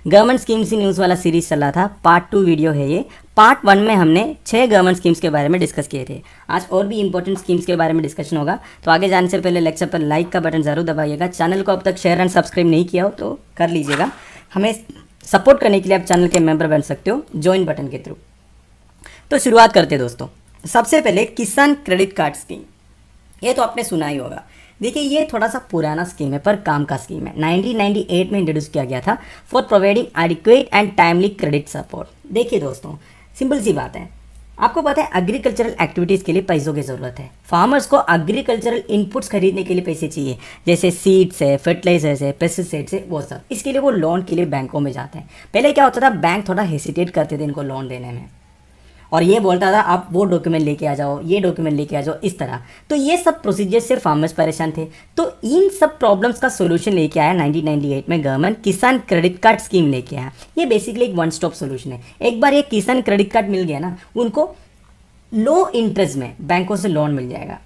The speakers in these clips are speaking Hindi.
गवर्नमेंट स्कीम्स की न्यूज़ वाला सीरीज चल रहा था, पार्ट 2 वीडियो है ये। पार्ट 1 में हमने 6 गवर्नमेंट स्कीम्स के बारे में डिस्कस किए थे। आज और भी इंपॉर्टेंट स्कीम्स के बारे में डिस्कशन होगा। तो आगे जाने से पहले लेक्चर पर लाइक का बटन ज़रूर दबाइएगा। चैनल को अब तक शेयर एंड सब्सक्राइब नहीं किया हो तो कर लीजिएगा। हमें सपोर्ट करने के लिए आप चैनल के मेंबर बन सकते हो ज्वाइन बटन के थ्रू। तो शुरुआत करते हैं दोस्तों। सबसे पहले किसान क्रेडिट कार्ड स्कीम, ये तो आपने सुना ही होगा। देखिए ये थोड़ा सा पुराना स्कीम है पर काम का स्कीम है। 1998 में इंट्रोड्यूस किया गया था for providing adequate and timely credit support. देखिए दोस्तों, सिंपल सी बात है, आपको पता है एग्रीकल्चरल एक्टिविटीज़ के लिए पैसों की ज़रूरत है। फार्मर्स को एग्रीकल्चरल इनपुट्स खरीदने के लिए पैसे चाहिए, जैसे सीड्स है, फर्टिलाइजर्स है, पेस्टिसाइड्स है, वो सब। इसके लिए वो लोन के लिए बैंकों में जाते हैं। पहले क्या होता था, बैंक थोड़ा हेसिटेट करते थे इनको लोन देने में, और ये बोलता था आप वो डॉक्यूमेंट लेके आ जाओ, ये डॉक्यूमेंट लेके आ जाओ, इस तरह। तो ये सब प्रोसीजर से फार्मर्स परेशान थे। तो इन सब प्रॉब्लम्स का सोल्यूशन लेके आया 1998 में गवर्नमेंट किसान क्रेडिट कार्ड स्कीम लेके आया। ये बेसिकली एक वन स्टॉप सोल्यूशन है। एक बार ये किसान क्रेडिट कार्ड मिल गया ना, उनको लो इंटरेस्ट में बैंकों से लोन मिल जाएगा।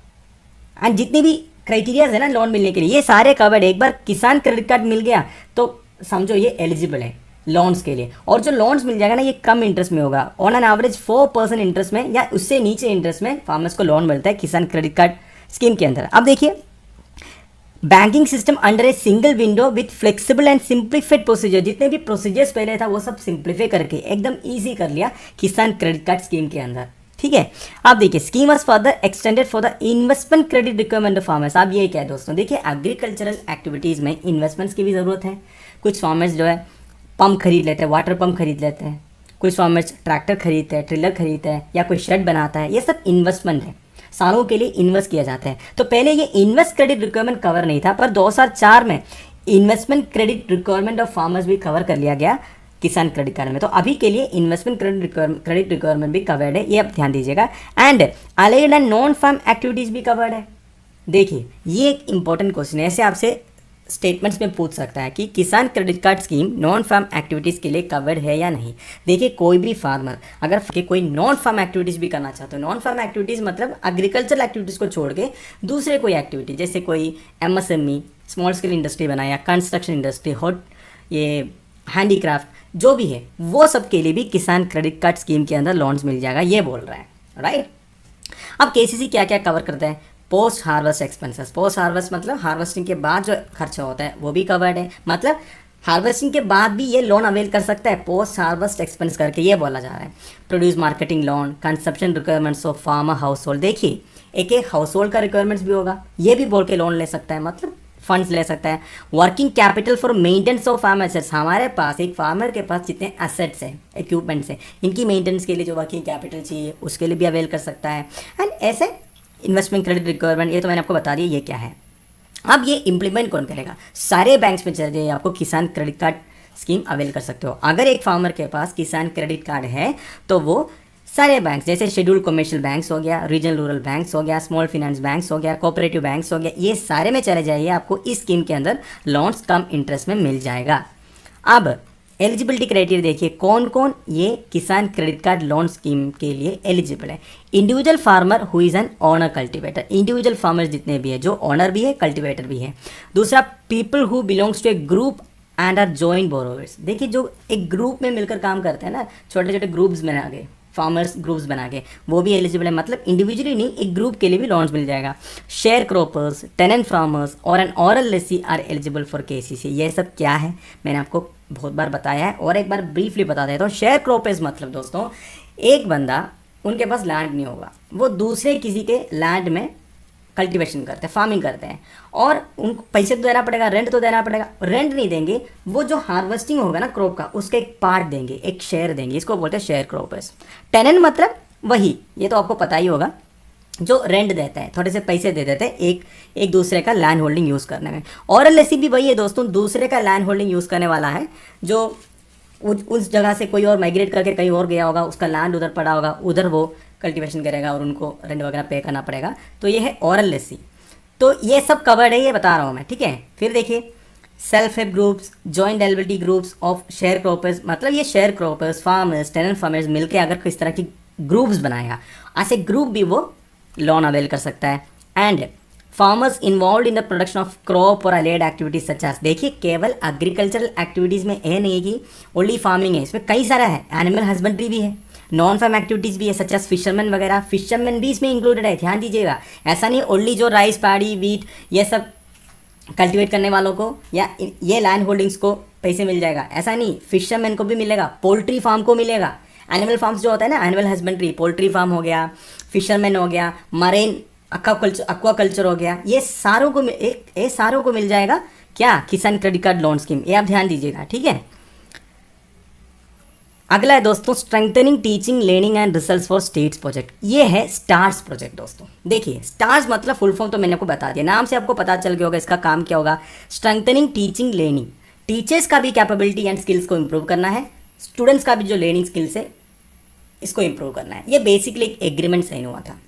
एंड जितनी भी क्राइटेरियाज है ना लोन मिलने के लिए, ये सारे कवर्ड है। एक बार किसान क्रेडिट कार्ड मिल गया तो समझो ये एलिजिबल है लोन्स के लिए। और जो लोन्स मिल जाएगा ना, ये कम इंटरेस्ट में होगा। ऑन एन एवरेज 4% इंटरेस्ट में या उससे नीचे इंटरेस्ट में फार्मर्स को लोन मिलता है किसान क्रेडिट कार्ड स्कीम के अंदर। अब देखिए, banking system under a single window with flexible and simplified procedure. जितने भी प्रोसीजर्स पहले था वो सब सिंप्लीफाई करके एकदम ईजी कर लिया किसान क्रेडिट कार्ड स्कीम के अंदर। ठीक है, अब देखिए, scheme was further extended for the investment credit requirement of farmers. अब ये क्या है दोस्तों, देखिए एग्रीकल्चरल एक्टिविटीज़ में इन्वेस्टमेंट्स की भी ज़रूरत है। कुछ फार्मर्स जो है पंप खरीद लेते हैं, वाटर पंप खरीद लेते हैं। कुछ फार्मर्स ट्रैक्टर खरीदते हैं, ट्रिलर खरीदते हैं, या कोई शेड बनाता है। ये सब इन्वेस्टमेंट है, सालों के लिए इन्वेस्ट किया जाता है। तो पहले ये इन्वेस्ट क्रेडिट रिक्वायरमेंट कवर नहीं था, पर 2004 में investment credit requirement of farmers भी कवर कर लिया गया किसान क्रेडिट कार्ड में। तो अभी के लिए इन्वेस्टमेंट क्रेडिट रिक्वायरमेंट भी कवर्ड है, ये आप ध्यान दीजिएगा। And allied and non farm activities भी कवर्ड है। देखिए ये एक इंपॉर्टेंट क्वेश्चन है, ऐसे आपसे स्टेटमेंट्स में पूछ सकता है कि Kisan credit card scheme non farm activities के लिए कवर्ड है या नहीं। देखिए कोई भी फार्मर अगर कोई नॉन फार्म एक्टिविटीज़ भी करना चाहते हो, नॉन फार्म एक्टिविटीज़ मतलब एग्रीकल्चरल एक्टिविटीज़ को छोड़ के दूसरे कोई एक्टिविटी, जैसे कोई एमएसएमई स्मॉल स्केल इंडस्ट्री बनाया, कंस्ट्रक्शन इंडस्ट्री, हॉट, ये हैंडीक्राफ्ट, जो भी है वो सब के लिए भी किसान क्रेडिट कार्ड स्कीम के अंदर लोन्स मिल जाएगा, ये बोल रहा है, राइट। अब केसीसी क्या क्या कवर करता है, post harvest expenses. Post harvest मतलब हार्वेस्टिंग के बाद जो खर्चा होता है वो भी कवर्ड है। मतलब हार्वेस्टिंग के बाद भी ये लोन अवेल कर सकता है पोस्ट हार्वेस्ट एक्सपेंस करके, ये बोला जा रहा है। Produce marketing loan, consumption requirements of farmer house hold. देखिए एक एक हाउस होल्ड का रिक्वायरमेंट्स भी होगा, ये भी बोल के लोन ले सकता है, मतलब फंड्स ले सकता है। Working capital for maintenance of farm assets. हमारे पास एक फार्मर के पास जितने एसेट्स हैं, इक्विपमेंट्स हैं, इनकी मेंटेनेंस के लिए जो वर्किंग कैपिटल चाहिए उसके लिए भी अवेल कर सकता है। एंड ऐसे इन्वेस्टमेंट क्रेडिट रिक्वायरमेंट, ये तो मैंने आपको बता दिया ये क्या है। अब ये इंप्लीमेंट कौन करेगा, सारे बैंक्स में चल जाइए, आपको किसान क्रेडिट कार्ड स्कीम अवेल कर सकते हो। अगर एक फार्मर के पास किसान क्रेडिट कार्ड है तो वो सारे बैंक्स, जैसे शेड्यूल्ड कमर्शियल बैंक्स हो गया, रीजनल रूरल बैंक्स हो गया, स्मॉल फाइनेंस बैंक्स हो गया, कोऑपरेटिव बैंक्स हो गया, ये सारे में चले जाइए, आपको इस स्कीम के अंदर लोन्स कम इंटरेस्ट में मिल जाएगा। अब एलिजिबिलिटी क्राइटेरिया देखिए कौन कौन ये किसान क्रेडिट कार्ड लोन स्कीम के लिए एलिजिबल है। Individual farmer who is an owner cultivator. Individual farmer जितने भी है, जो ऑनर भी है कल्टिवेटर भी है। दूसरा, people who belongs to a group and are joint borrowers. देखिए जो एक ग्रुप में मिलकर काम करते हैं ना, छोटे छोटे ग्रुप्स बना के, फार्मर्स ग्रुप्स बना के, वो भी एलिजिबल है। मतलब इंडिविजुअली नहीं, एक ग्रुप के लिए भी लोन्स मिल जाएगा। शेयर क्रॉपर्स, टेनेंट फार्मर्स और an oral lessee are eligible for KCC. ये सब क्या है मैंने आपको बहुत बार बताया है, और एक बार ब्रीफली बता देता हूँ। शेयर क्रॉपर्स मतलब दोस्तों, एक बंदा, उनके पास लैंड नहीं होगा, वो दूसरे किसी के लैंड में कल्टीवेशन करते हैं, फार्मिंग करते हैं, और उनको पैसे तो देना पड़ेगा, रेंट तो देना पड़ेगा। रेंट नहीं देंगे, वो जो हार्वेस्टिंग होगा ना क्रॉप का, उसका एक पार्ट देंगे, एक शेयर देंगे, इसको बोलते हैं शेयर क्रॉपर्स। टेनेंट मतलब वही, ये तो आपको पता ही होगा, जो रेंट देता है, थोड़े से पैसे दे देते हैं एक दूसरे का लैंड होल्डिंग यूज़ करने में। ऑरल लेसी भी वही है दोस्तों, दूसरे का लैंड होल्डिंग यूज़ करने वाला है, जो उस जगह से कोई और माइग्रेट करके कहीं और गया होगा, उसका लैंड उधर पड़ा होगा, उधर वो कल्टीवेशन करेगा और उनको रेंट वगैरह पे करना पड़ेगा। तो ये है ऑरल लेसी। तो ये सब कवर्ड है, ये बता रहा हूँ मैं, ठीक है। फिर देखिए self help groups, joint eligibility groups of share croppers. मतलब ये share croppers, farmers, tenant farmers मिलकर अगर किस तरह की ग्रुप्स बनाएगा, ऐसे ग्रुप भी वो लोन अवेल कर सकता है। And farmers involve in the production of crop और अलाइड एक्टिविटीज सच एज, देखिए केवल एग्रीकल्चरल एक्टिविटीज़ में ये नहीं है कि ओनली फार्मिंग है, इसमें कई सारा है, एनिमल हस्बेंड्री भी है, नॉन फार्म एक्टिविटीज़ भी है सच एज फिशरमैन वगैरह, फिशरमैन भी इसमें इंक्लूडेड है, ध्यान दीजिएगा। ऐसा नहीं ओनली जो राइस पैडी वीट ये सब कल्टीवेट करने वालों को या ये लैंड होल्डिंग्स को पैसे मिल जाएगा, ऐसा नहीं, फिशरमैन को भी मिलेगा, पोल्ट्री फार्म को मिलेगा, एनिमल फार्म्स जो होता है ना, एनिमल हस्बेंड्री, पोल्ट्री फार्म हो गया, फिशरमैन हो गया, मरीन एक्वा कल्चर हो गया, ये सारों को मिल जाएगा क्या, किसान क्रेडिट कार्ड लोन स्कीम, ये आप ध्यान दीजिएगा, ठीक है। अगला है दोस्तों strengthening teaching learning and research for states project, ये है स्टार्स प्रोजेक्ट दोस्तों। देखिए स्टार्स मतलब फुल फॉर्म तो मैंने आपको बता दिया, नाम से आपको पता चल गया होगा इसका काम क्या होगा। स्ट्रेंथनिंग टीचिंग लर्निंग, टीचर्स का भी कैपेबिलिटी एंड स्किल्स को इंप्रूव करना है, स्टूडेंट्स का भी जो लर्निंग स्किल्स है इसको इंप्रूव करना है। ये बेसिकली एक एग्रीमेंट साइन हुआ था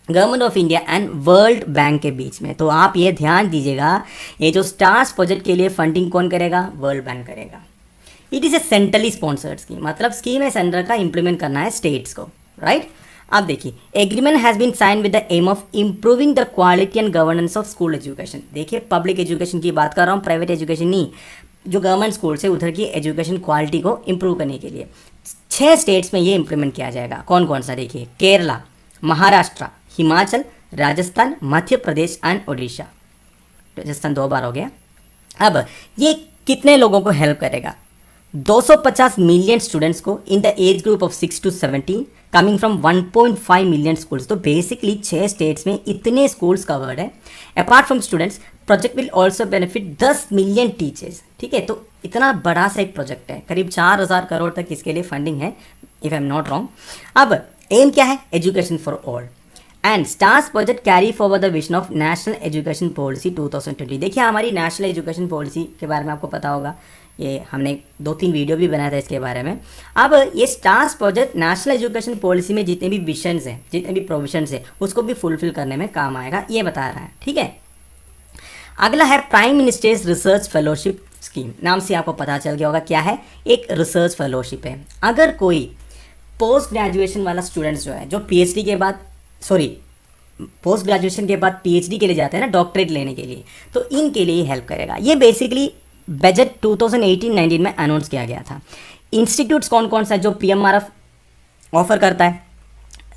government of India and world bank के बीच में। तो आप ये ध्यान दीजिएगा, ये जो स्टार्स प्रोजेक्ट के लिए फंडिंग कौन करेगा, वर्ल्ड बैंक करेगा। It is a centrally sponsored scheme, मतलब स्कीम है सेंटर का, इंप्लीमेंट करना है स्टेट्स को, राइट। अब देखिए agreement has been sign with the aim of improving the quality and governance of school education. देखिए पब्लिक एजुकेशन की बात कर रहा हूँ, प्राइवेट एजुकेशन नहीं, जो गवर्नमेंट स्कूल से उधर की एजुकेशन क्वालिटी को इंप्रूव करने के लिए 6 स्टेट्स में ये इंप्लीमेंट किया जाएगा। कौन कौन सा, देखिए केरला, महाराष्ट्र, हिमाचल, राजस्थान, मध्य प्रदेश एंड उड़ीसा। राजस्थान 2 बार हो गया। अब ये कितने लोगों को हेल्प करेगा, 250 मिलियन स्टूडेंट्स को in the age group of 6 to 17 coming from 1.5 million schools. तो बेसिकली 6 स्टेट्स में इतने स्कूल्स कवर्ड है। Apart from students project will also benefit 10 million teachers, ठीक है। तो इतना बड़ा सा एक प्रोजेक्ट है, करीब 4000 करोड़ तक इसके लिए फंडिंग है, if I am not wrong. अब एम क्या है, education for all and stars project carry forward the vision of national education policy 2020। देखिए हमारी नेशनल एजुकेशन पॉलिसी के बारे में आपको पता होगा, ये हमने 2-3 वीडियो भी बनाया था इसके बारे में। अब ये stars project national education policy में जितने भी विजन्स हैं, जितने भी प्रोविजंस हैं, उसको भी फुलफिल करने में काम आएगा, ये बता रहा है, ठीक है। अगला है prime ministers research fellowship scheme. नाम से आपको पता चल गया होगा क्या है, एक रिसर्च फेलोशिप है। अगर कोई पोस्ट ग्रेजुएशन वाला स्टूडेंट्स जो है, जो पीएचडी के बाद पोस्ट ग्रेजुएशन के बाद पीएचडी के लिए जाते हैं ना, डॉक्टरेट लेने के लिए, तो इनके लिए हेल्प करेगा। ये बेसिकली बजट 2018-19 में अनाउंस किया गया था। इंस्टीट्यूट्स कौन कौन सा जो पीएमआरएफ ऑफर करता है,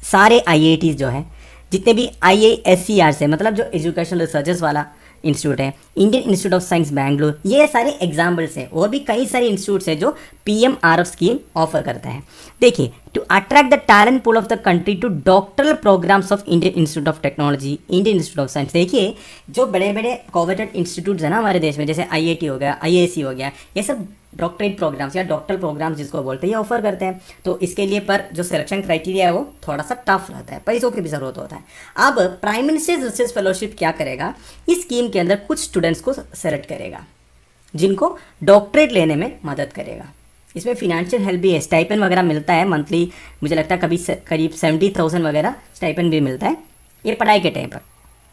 सारे आईआईटीज जो है, जितने भी आईआईएससीआर से मतलब जो एजुकेशन रिसर्चर्स वाला इंस्टीट्यूट है, Indian Institute of science Bangalore, ये सारे एग्जाम्पल्स हैं। और भी कई सारे इंस्टीट्यूट्स हैं जो पीएमआरएफ स्कीम ऑफर करता है। देखिए to attract the talent pool of the country to doctoral programmes of Indian Institute of Technology, Indian Institute of Science. देखिए जो बड़े बड़े कोवेटेड इंस्टीट्यूट्स हैं ना हमारे देश में, जैसे आईआईटी हो गया, आईआईएससी हो गया, ये सब डॉक्टरेट प्रोग्राम्स या डॉक्टर प्रोग्राम्स जिसको बोलते हैं, ये ऑफर करते हैं। तो इसके लिए पर जो सिलेक्शन क्राइटेरिया है वो थोड़ा सा टफ रहता है, पैसों की भी ज़रूरत होता है। अब प्राइम मिनिस्टर्स रिसर्च फेलोशिप क्या करेगा, इस स्कीम के अंदर कुछ स्टूडेंट्स को सेलेक्ट करेगा जिनको डॉक्टरेट लेने में मदद करेगा। इसमें फिनेंशियल हेल्प भी है, स्टाइपेंड वगैरह मिलता है मंथली, मुझे लगता है कभी करीब 70,000 वगैरह स्टाइपेंड भी मिलता है ये पढ़ाई के टाइम पर।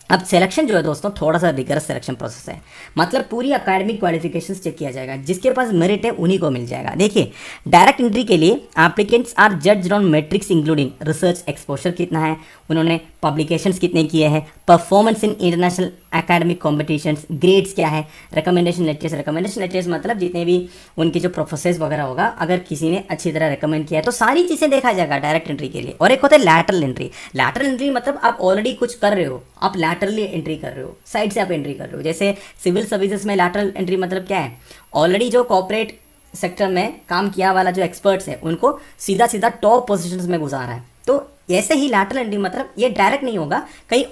अब सिलेक्शन जो है दोस्तों थोड़ा सा रिगरस सिलेक्शन प्रोसेस है, मतलब पूरी एकेडमिक क्वालिफिकेशंस चेक किया जाएगा, जिसके पास मेरिट है उन्हीं को मिल जाएगा। देखिए डायरेक्ट एंट्री के लिए applicants are judged on metrics including research exposure कितना है, उन्होंने पब्लिकेशंस कितने किए हैं, performance in international academic competitions, grades क्या है, रिकमेंडेशन लेटर्स मतलब जितने भी उनके जो प्रोफेसर्स वगैरह होगा, अगर किसी ने अच्छी तरह रिकमेंड किया है तो सारी चीज़ें देखा जाएगा डायरेक्ट एंट्री के लिए। और एक होता है लैटरल एंट्री। लैटरल एंट्री मतलब आप ऑलरेडी कुछ कर रहे हो, आप लैटरली एंट्री कर रहे हो, साइड से आप एंट्री कर रहे हो। जैसे सिविल सर्विसेज में लैटरल एंट्री मतलब क्या है, ऑलरेडी जो कॉर्पोरेट सेक्टर में काम किया वाला जो एक्सपर्ट्स है उनको सीधा सीधा टॉप पोजीशंस में गुजारा है। तो ऐसे ही लैटरल एंट्री मतलब ये डायरेक्ट नहीं होगा, कहीं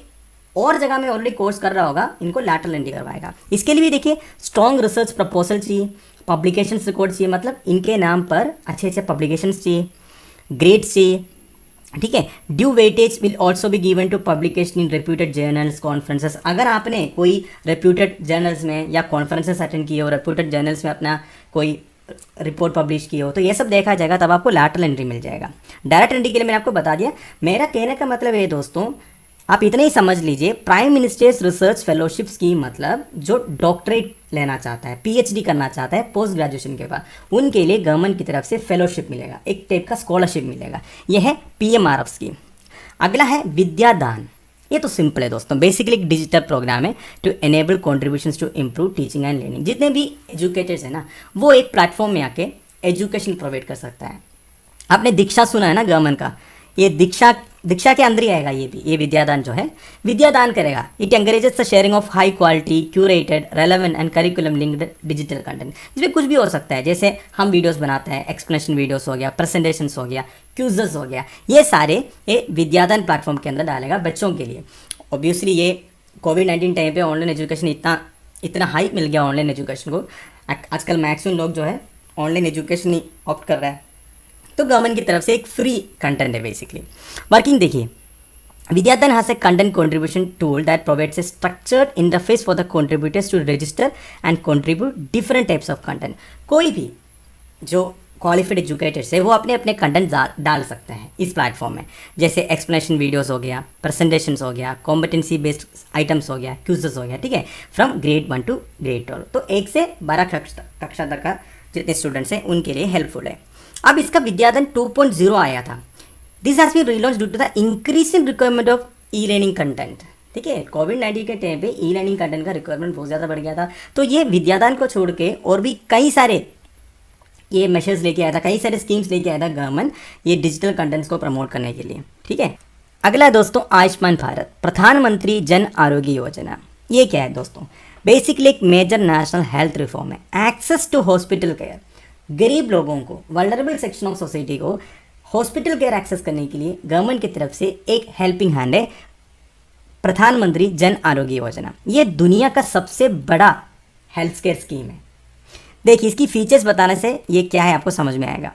और जगह में ऑलरेडी कोर्स कर रहा होगा, इनको लैटरल एंट्री करवाएगा। इसके लिए भी देखिए स्ट्रॉन्ग रिसर्च प्रपोजल चाहिए, पब्लिकेशन रिकॉर्ड चाहिए, मतलब इनके नाम पर अच्छे अच्छे पब्लिकेशंस चाहिए, ग्रेड्स चाहिए, ठीक है। ड्यू वेटेज विल ऑल्सो भी given to publication in reputed journals conferences. अगर आपने कोई रेप्यूटेड जर्नल्स में या कॉन्फ्रेंसेस अटेंड किए हो, रेप्यूटेड जर्नल्स में अपना कोई रिपोर्ट पब्लिश की हो, तो ये सब देखा जाएगा, तब आपको लैटरल एंट्री मिल जाएगा। डायरेक्ट एंट्री के लिए मैंने आपको बता दिया। मेरा कहने का मतलब है दोस्तों, आप इतना ही समझ लीजिए, prime ministers research fellowship scheme मतलब जो डॉक्टरेट लेना चाहता है, पीएचडी करना चाहता है पोस्ट ग्रेजुएशन के बाद, उनके लिए गवर्नमेंट की तरफ से फेलोशिप मिलेगा, एक टाइप का स्कॉलरशिप मिलेगा। यह है पीएमआरएफ स्कीम। अगला है विद्यादान। ये तो सिंपल है दोस्तों, बेसिकली एक डिजिटल प्रोग्राम है to enable contributions to improve teaching and learning. जितने भी एजुकेटर्स हैं ना, वो एक प्लेटफॉर्म में आके एजुकेशन प्रोवाइड कर सकता है। आपने दीक्षा सुना है ना गवर्नमेंट का, ये दीक्षा के अंदर ही आएगा ये भी। ये विद्यादान जो है, विद्यादान करेगा। It encourages the sharing of high quality curated relevant and curriculum linked digital content. इसमें कुछ भी हो सकता है, जैसे हम वीडियोस बनाते हैं, एक्सप्लेनेशन वीडियोस हो गया, प्रेजेंटेशंस हो गया, क्यूजेस हो गया, ये सारे ये विद्यादान प्लेटफॉर्म के अंदर डालेगा बच्चों के लिए। ऑब्वियसली ये कोविड-19 टाइम पे ऑनलाइन एजुकेशन इतना हाइप मिल गया ऑनलाइन एजुकेशन को, आजकल मैक्सिमम लोग जो है ऑनलाइन एजुकेशन ही ऑप्ट कर रहा है। तो गवर्नमेंट की तरफ से एक फ्री कंटेंट है बेसिकली। वर्किंग देखिए, Vidyadaan has a content contribution tool that provides a structured interface for the contributors to register and contribute different types of content. कोई भी जो क्वालिफाइड एजुकेटर्स है वो अपने अपने कंटेंट डाल सकते हैं इस प्लेटफॉर्म में, जैसे एक्सप्लेनेशन वीडियोस हो गया, प्रेजेंटेशंस हो गया, कॉम्पिटेंसी बेस्ड आइटम्स हो गया, क्विज़ेस हो गया, ठीक है, फ्रॉम ग्रेड 1 टू ग्रेड 12। तो 1 से 12 कक्षा तक का जितने स्टूडेंट्स हैं उनके लिए हेल्पफुल है। अब इसका विद्याधन 2.0 आया था। This has been relaunch due to the increasing requirement of e learning content. ठीक है, कोविड-19 के टाइम पे ई लर्निंग कंटेंट का रिक्वायरमेंट बहुत ज़्यादा बढ़ गया था। तो ये विद्यादान को छोड़ के और भी कई सारे ये मेशर्स लेके आया था, कई सारे स्कीम्स लेके आया था गवर्नमेंट ये डिजिटल कंटेंट्स को प्रमोट करने के लिए। ठीक है, अगला है दोस्तों आयुष्मान भारत प्रधानमंत्री जन आरोग्य योजना। ये क्या है दोस्तों? बेसिकली एक मेजर नेशनल हेल्थ रिफॉर्म है। एक्सेस टू हॉस्पिटल केयर, गरीब लोगों को, वल्नरेबल सेक्शन ऑफ सोसाइटी को हॉस्पिटल केयर एक्सेस करने के लिए गवर्नमेंट की तरफ से एक हेल्पिंग हैंड है प्रधानमंत्री जन आरोग्य योजना। ये दुनिया का सबसे बड़ा हेल्थ केयर स्कीम है। देखिए, इसकी फीचर्स बताने से ये क्या है आपको समझ में आएगा।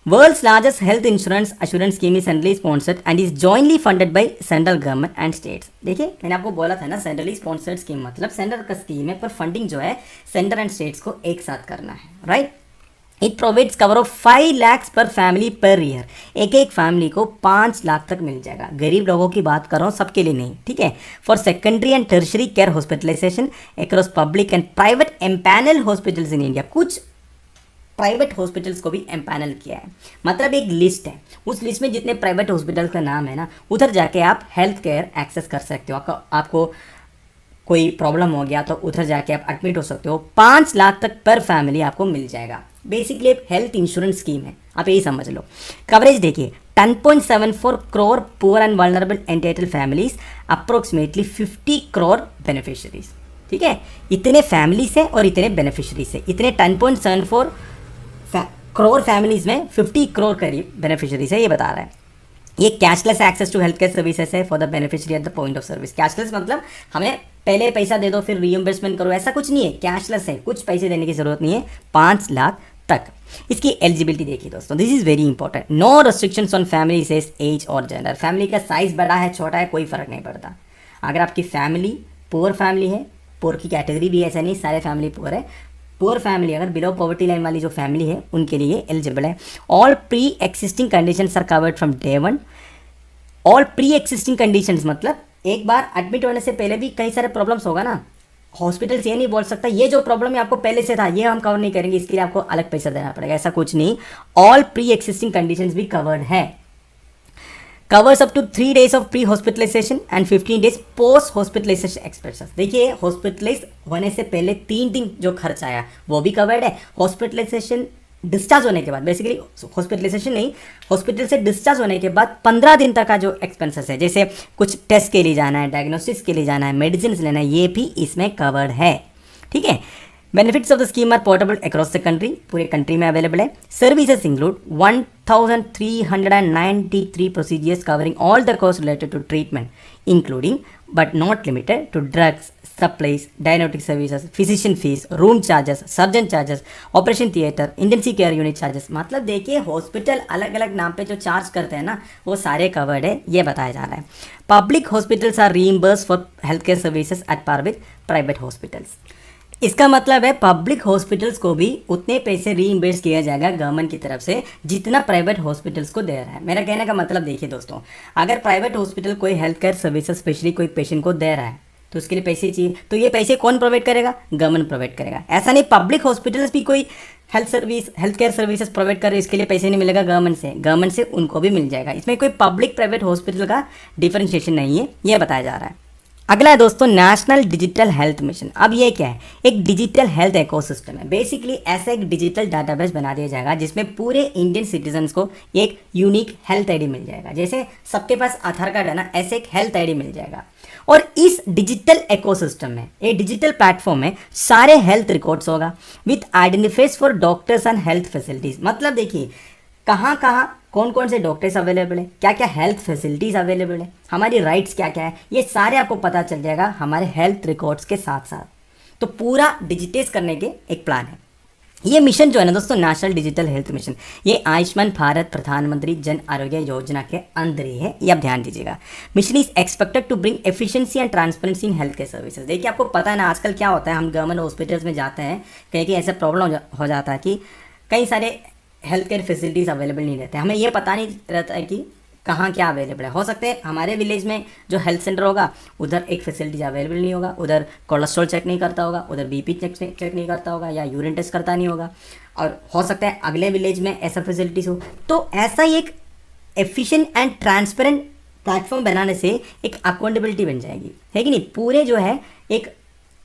World's largest health insurance assurance scheme is centrally sponsored and is jointly funded by central government and states. देखिए, मैंने आपको बोला था ना, सेंट्रली स्पॉन्सर्ड स्कीम मतलब सेंटर का स्कीम है, पर फंडिंग जो है सेंटर एंड स्टेट्स को एक साथ करना है, right. It provides cover of 5 lakh पर फैमिली पर ईयर। एक फैमिली को 5 लाख तक मिल जाएगा। गरीब लोगों की बात कर रहा हूँ, सबके लिए नहीं, ठीक है। For secondary and tertiary care hospitalisation across public and private empanel hospitals in India. कुछ प्राइवेट हॉस्पिटल्स को भी एम्पैनल किया है, मतलब एक लिस्ट है, उस लिस्ट में जितने प्राइवेट हॉस्पिटल्स का नाम है ना, उधर जाके आप हेल्थ केयर एक्सेस कर सकते हो। आपको कोई प्रॉब्लम हो गया तो उधर जाके आप एडमिट हो सकते हो। 5 लाख तक पर फैमिली आपको मिल जाएगा। बेसिकली एक हेल्थ इंश्योरेंस स्कीम है, आप यही समझ लो। कवरेज देखिए, 10.74 crore poor and vulnerable entitle families, approximately 50 crore beneficiaries. ठीक है, इतने फैमिलीज हैं और इतने बेनिफिशियरीज हैं। इतने 10.74 करोड़ फैमिलीज में 50 करोड़ करीब बेनिफिशियरीज है, ये बता रहा है। ये cashless access to health care services है for the beneficiary at the point of service. Cashless मतलब हमें पहले पैसा दे दो फिर रीइंबर्समेंट करो, ऐसा कुछ नहीं है। कैशलेस है, कुछ पैसे देने की जरूरत नहीं है, 5 लाख तक। इसकी एलिजिबिलिटी देखिए दोस्तों, this is very important. No restrictions on family size, age और जेंडर। फैमिली का साइज बड़ा है छोटा है कोई फर्क नहीं पड़ता। अगर आपकी फैमिली पुअर फैमिली है, पुअर की कैटेगरी भी ऐसा नहीं सारे फैमिली पुअर है, पुअर फैमिली अगर बिलो पॉवर्टी लाइन वाली जो फैमिली है उनके लिए एलिजिबल है। All pre existing conditions are covered from day 1। All pre existing conditions मतलब एक बार एडमिट होने से पहले भी कई सारे प्रॉब्लम्स होगा ना, हॉस्पिटल से ये नहीं बोल सकता ये जो प्रॉब्लम है आपको पहले से था ये हम कवर नहीं करेंगे, इसके लिए आपको अलग पैसा देना पड़ेगा, ऐसा कुछ नहीं। ऑल प्री एक्सिस्टिंग कंडीशंस भी कवर्ड है। Covers up to 3 days of pre hospitalisation and 15 days post hospitalisation expenses. देखिए, हॉस्पिटलाइज होने से पहले 3 दिन जो खर्च आया वो भी कवर्ड है। हॉस्पिटलाइजेशन डिस्चार्ज होने के बाद, बेसिकली हॉस्पिटलाइजेशन नहीं, हॉस्पिटल से डिस्चार्ज होने के बाद 15 दिन तक का जो एक्सपेंसेस है, जैसे कुछ टेस्ट के लिए जाना है, डायग्नोस्टिक्स के लिए जाना है, मेडिसिन लेना है, ये भी इसमें कवर्ड है। ठीक है, benefits of the scheme are portable across the country, पूरे कंट्री में अवेलेबल है। Services include 1393 procedures covering all the cost related to treatment including but not limited to drugs, supplies, diagnostic services, physician fees, room charges, surgeon charges, operation theatre, intensive care unit charges. मतलब देखिए, हॉस्पिटल अलग अलग नाम पे जो चार्ज करते हैं ना वो सारे कवर्ड है, ये बताया जा रहा है। Public hospitals are reimburse for health care services at par with private hospitals. इसका मतलब है पब्लिक हॉस्पिटल्स को भी उतने पैसे रीइंबर्स किया जाएगा गवर्नमेंट की तरफ से जितना प्राइवेट हॉस्पिटल्स को दे रहा है। मेरा कहने का मतलब देखिए दोस्तों, अगर प्राइवेट हॉस्पिटल कोई हेल्थ केयर सर्विसेज स्पेशली कोई पेशेंट को दे रहा है तो उसके लिए पैसे चाहिए, तो ये पैसे कौन प्रोवाइड करेगा? गवर्नमेंट प्रोवाइड करेगा। ऐसा नहीं पब्लिक हॉस्पिटल्स भी कोई हेल्थ केयर सर्विसेज प्रोवाइड कर रहे हैं, इसके लिए पैसे नहीं मिलेगा गवर्नमेंट से उनको भी मिल जाएगा। इसमें कोई पब्लिक प्राइवेट हॉस्पिटल का डिफरेंशिएशन नहीं है, ये बताया जा रहा है। अगला है दोस्तों नेशनल डिजिटल हेल्थ मिशन। अब ये क्या है, एक डिजिटल हेल्थ इकोसिस्टम है। बेसिकली ऐसा एक डिजिटल डाटाबेस बना दिया जाएगा जिसमें पूरे इंडियन सिटीजन्स को एक यूनिक हेल्थ आईडी मिल जाएगा। जैसे सबके पास आधार कार्ड है ना, ऐसे एक हेल्थ आईडी मिल जाएगा। और इस डिजिटल इकोसिस्टम में, एक डिजिटल प्लेटफॉर्म में सारे हेल्थ रिकॉर्ड्स होगा with identifies for doctors and health facilities. मतलब देखिए कहाँ कहाँ कौन कौन से डॉक्टर्स अवेलेबल है, क्या क्या हेल्थ फैसिलिटीज़ अवेलेबल है, हमारी राइट्स क्या क्या है, ये सारे आपको पता चल जाएगा हमारे हेल्थ रिकॉर्ड्स के साथ साथ। तो पूरा डिजिटाइज करने के एक प्लान है। ये मिशन जो है ना दोस्तों, नेशनल डिजिटल हेल्थ मिशन, ये आयुष्मान भारत प्रधानमंत्री जन आरोग्य योजना के अंदर ही है, ये आप ध्यान दीजिएगा। Mission is expected to bring efficiency and transparency in health care services. देखिए आपको पता है ना, आजकल क्या होता है, हम गवर्नमेंट हॉस्पिटल्स में जाते हैं, कहीं कहीं ऐसा प्रॉब्लम हो जाता है कि कई सारे हेल्थ केयर फैसिलिटीज़ अवेलेबल नहीं रहते, हमें ये पता नहीं रहता है कि कहाँ क्या अवेलेबल है। हो सकते हैं हमारे विलेज में जो हेल्थ सेंटर होगा उधर एक फैसिलिटीज अवेलेबल नहीं होगा, उधर कोलेस्ट्रॉल चेक नहीं करता होगा, उधर बीपी चेक नहीं करता होगा, या यूरिन टेस्ट करता नहीं होगा। और हो सकता है अगले विलेज में ऐसा फैसिलिटीज़ हो। तो ऐसा ही एक एफिशिएंट एंड ट्रांसपेरेंट प्लेटफॉर्म बनाने से एक अकाउंटेबिलिटी बन जाएगी, है कि नहीं। पूरे जो है एक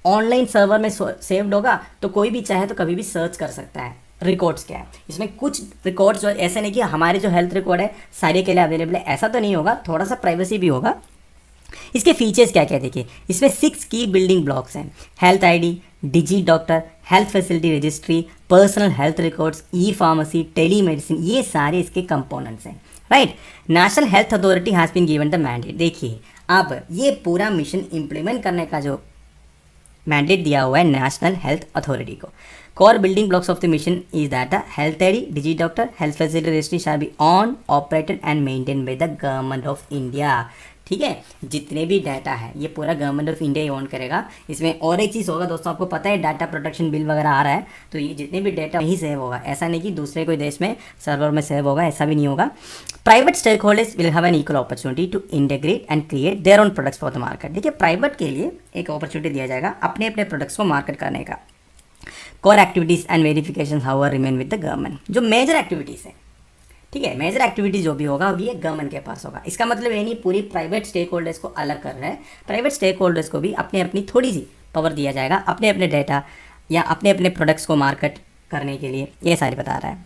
ऑनलाइन सर्वर में सेव्ड होगा, तो कोई भी चाहे तो कभी भी सर्च कर सकता है रिकॉर्ड्स क्या है। इसमें कुछ रिकॉर्ड्स जो ऐसे नहीं कि हमारे जो हेल्थ रिकॉर्ड है सारे के लिए अवेलेबल है, ऐसा तो नहीं होगा, थोड़ा सा प्राइवेसी भी होगा। इसके फीचर्स क्या क्या देखिए, इसमें 6 की बिल्डिंग ब्लॉक्स हैं। Health ID, digi doctor, health facility registry, personal health records, e pharmacy, telemedicine, ये सारे इसके कंपोनेंट्स हैं, right. National health authority has been given the mandate. देखिए अब ये पूरा मिशन इम्प्लीमेंट करने का जो मैंडेट दिया हुआ है नेशनल हेल्थ अथॉरिटी को। Core building blocks of the mission is that the health ID, DigiDoctor, health facility registry shall be owned, operated and maintained by the government of India। ठीक है, जितने भी डाटा है ये पूरा government of India he on करेगा। इसमें और एक चीज़ होगा दोस्तों, आपको पता है डाटा प्रोटेक्शन बिल वगैरह आ रहा है, तो ये जितने भी डाटा वहीं सेव होगा, ऐसा नहीं कि दूसरे कोई देश में सर्वर में सेव होगा, ऐसा भी नहीं होगा। Private stakeholders will have an equal opportunity to integrate and create their own products for the market. देखिए प्राइवेट के लिए एक अपॉर्चुनिटी दिया जाएगा अपने अपने प्रोडक्ट्स को मार्केट करने का। Core activities and verification however remain with the government. जो मेजर एक्टिविटीज़ है, ठीक है, मेजर एक्टिविटी जो भी होगा वो ये गवर्नमेंट के पास होगा। इसका मतलब ये नहीं पूरी प्राइवेट स्टेक होल्डर्स को अलग कर रहा है, प्राइवेट स्टेक होल्डर्स को भी अपने अपनी थोड़ी सी पावर दिया जाएगा अपने अपने डाटा या अपने अपने प्रोडक्ट्स को मार्केट करने के लिए, ये सारी बता रहा है।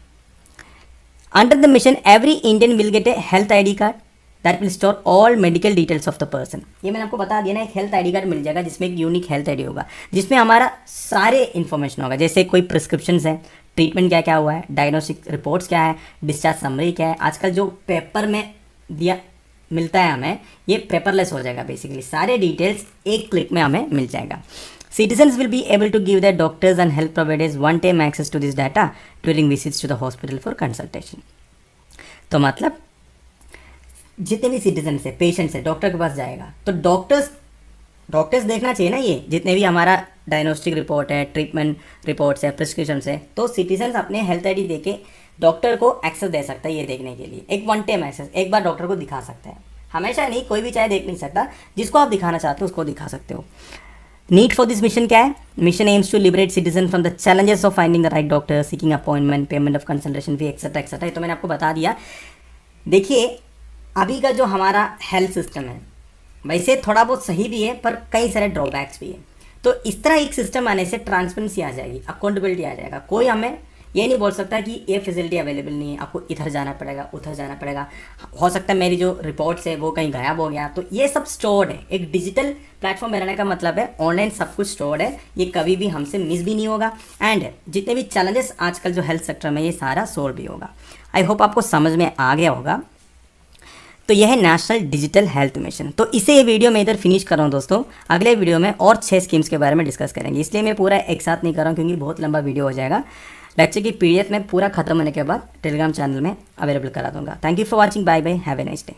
Under the mission every Indian will get A health I D card that will store all medical details of the person. ये मैंने आपको बता दिया ना, एक हेल्थ आईडी कार्ड मिल जाएगा जिसमें एक यूनिक हेल्थ आईडी होगा, जिसमें हमारा सारे इन्फॉर्मेशन होगा। जैसे कोई प्रिस्क्रिप्शंस है, ट्रीटमेंट क्या क्या हुआ है, डायग्नोस्टिक रिपोर्ट्स क्या है, डिस्चार्ज समरी क्या है। आजकल जो पेपर में दिया मिलता है हमें, ये पेपरलेस हो जाएगा। बेसिकली सारे डिटेल्स एक क्लिक में हमें मिल जाएगा। Citizens will be able to give their doctors and health providers one-time access to this data during visits to the hospital for consultation। तो मतलब जितने भी सिटीजन्स है, पेशेंट्स है, डॉक्टर के पास जाएगा तो डॉक्टर्स देखना चाहिए ना, ये जितने भी हमारा डायग्नोस्टिक रिपोर्ट है, ट्रीटमेंट रिपोर्ट्स है, प्रिस्क्रिप्शंस है, तो सिटीजन्स अपने हेल्थ आईडी देके डॉक्टर को एक्सेस दे सकता है ये देखने के लिए। एक वन टाइम एक्सेस, एक बार डॉक्टर को दिखा सकता है, हमेशा नहीं, कोई भी चाहे देख नहीं सकता, जिसको आप दिखाना चाहते हो उसको दिखा सकते हो। नीड फॉर दिस मिशन क्या है? Mission aims to liberate citizen from the challenges of finding the right doctor, seeking appointment, payment of consultation fee etcetera etcetera. तो मैंने आपको बता दिया। देखिए अभी का जो हमारा हेल्थ सिस्टम है वैसे थोड़ा बहुत सही भी है, पर कई सारे ड्रॉबैक्स भी है। तो इस तरह एक सिस्टम आने से ट्रांसपेरेंसी आ जाएगी, अकाउंटेबिलिटी आ जाएगा। कोई हमें ये नहीं बोल सकता कि ये फैसिलिटी अवेलेबल नहीं है, आपको इधर जाना पड़ेगा, उधर जाना पड़ेगा। हो सकता है मेरी जो रिपोर्ट्स है वो कहीं गायब हो गया, तो ये सब स्टोर्ड है। एक डिजिटल प्लेटफॉर्म बनाने का मतलब है ऑनलाइन सब कुछ स्टोर्ड है, ये कभी भी हमसे मिस भी नहीं होगा। एंड जितने भी चैलेंजेस आजकल जो हेल्थ सेक्टर में, ये सारा सोल्व भी होगा। आई होप आपको समझ में आ गया होगा। तो यह है नेशनल डिजिटल हेल्थ मिशन। तो इसे ये वीडियो मैं इधर फिनिश कर रहा हूँ दोस्तों। अगले वीडियो में और 6 स्कीम्स के बारे में डिस्कस करेंगे, इसलिए मैं पूरा एक साथ नहीं कर रहा हूँ क्योंकि बहुत लंबा वीडियो हो जाएगा। लेक्चर की PDF में पूरा खत्म होने के बाद टेलीग्राम चैनल में अवेलेबल करा दूंगा। Thank you for watching, bye bye, have a nice day.